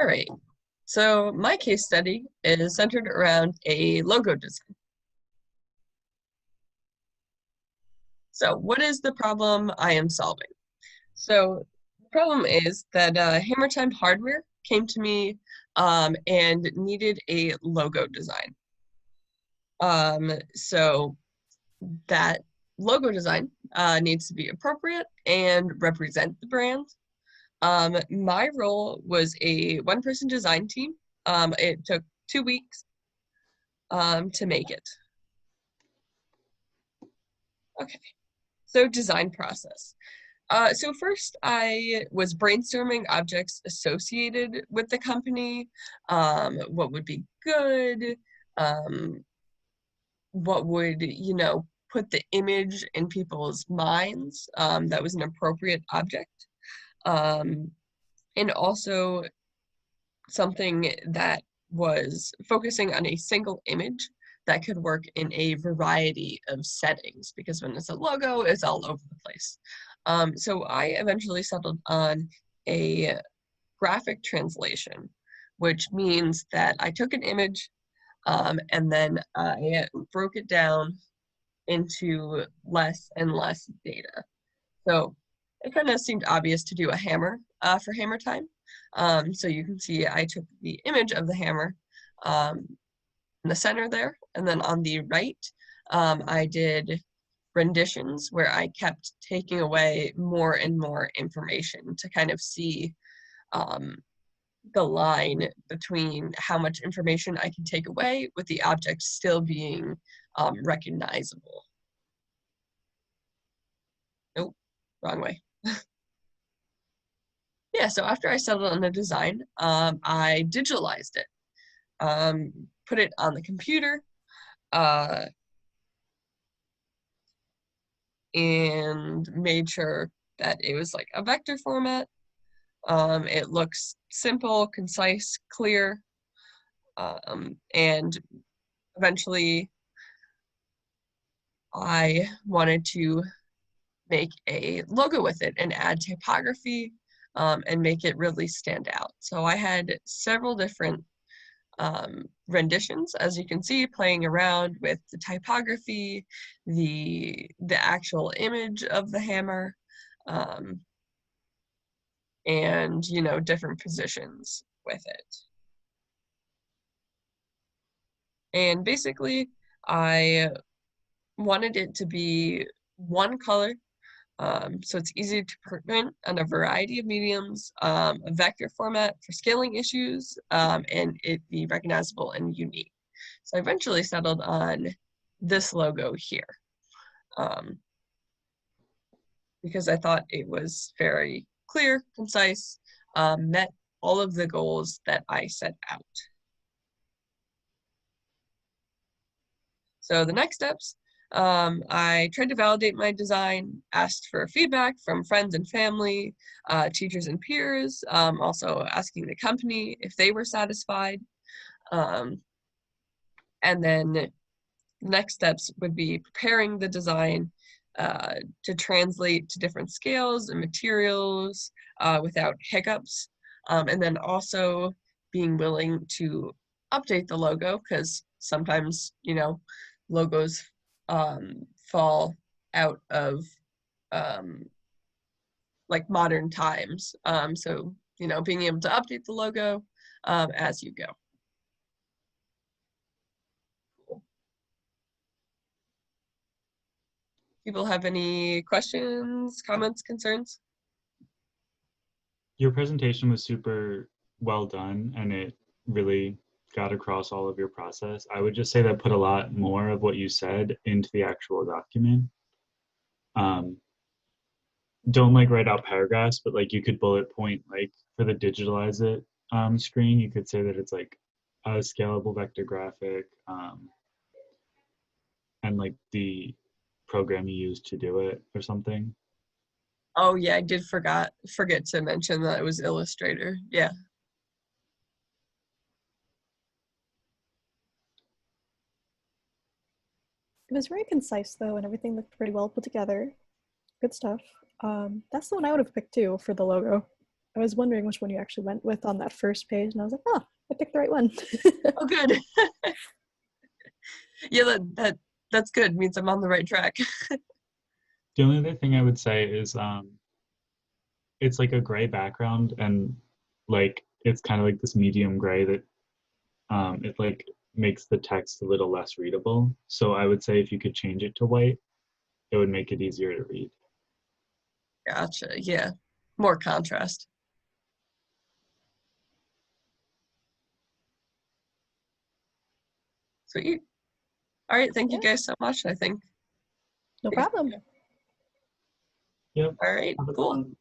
All right. So my case study is centered around a logo design. So what is the problem I am solving? So the problem is that Hammer Time Hardware came to me and needed a logo design. So that logo design needs to be appropriate and represent the brand. My role was a one-person design team. It took 2 weeks to make it. Okay, so design process. So first I was brainstorming objects associated with the company, what would be good, what would, put the image in people's minds that was an appropriate object. And also something that was focusing on a single image that could work in a variety of settings, because when it's a logo, it's all over the place. So I eventually settled on a graphic translation, which means that I took an image and then I broke it down into less and less data. So it kind of seemed obvious to do a hammer for hammer time. So you can see I took the image of the hammer in the center there, and then on the right, I did renditions where I kept taking away more and more information to kind of see the line between how much information I can take away with the object still being recognizable. Nope, wrong way. Yeah, so after I settled on the design, I digitalized it, put it on the computer, and made sure that it was like a vector format. It looks simple, concise, clear, and eventually I wanted to make a logo with it and add typography and make it really stand out. So I had several different renditions, as you can see, playing around with the typography, the actual image of the hammer, and different positions with it. And basically, I wanted it to be one color, so it's easy to print on a variety of mediums, a vector format for scaling issues, and it be recognizable and unique. So I eventually settled on this logo here because I thought it was very clear, concise, met all of the goals that I set out. So the next steps, I tried to validate my design, asked for feedback from friends and family, teachers and peers, also asking the company if they were satisfied. And then the next steps would be preparing the design to translate to different scales and materials without hiccups. And then also being willing to update the logo, because sometimes, logos fall out of like modern times. So, being able to update the logo as you go. People have any questions, comments, concerns? Your presentation was super well done and it really got across all of your process. I would just say that put a lot more of what you said into the actual document. Um, don't like write out paragraphs, but like you could bullet point, like for the digitalize it screen, you could say that it's like a scalable vector graphic and like the program you used to do it or something. Oh yeah, I did forget to mention that it was Illustrator. Yeah. It was very concise though, and everything looked pretty well put together. Good stuff. That's the one I would have picked too for the logo. I was wondering which one you actually went with on that first page, and I was like, oh, I picked the right one. Oh, good. Yeah, that's good. Means I'm on the right track. The only other thing I would say is it's like a gray background, and like it's kind of like this medium gray that it like makes the text a little less readable. So I would say if you could change it to white, it would make it easier to read. Gotcha. Yeah. More contrast. Sweet. All right. Thank you Yeah, guys so much. I think. no problem. Yep. All right. Have a good Cool. one.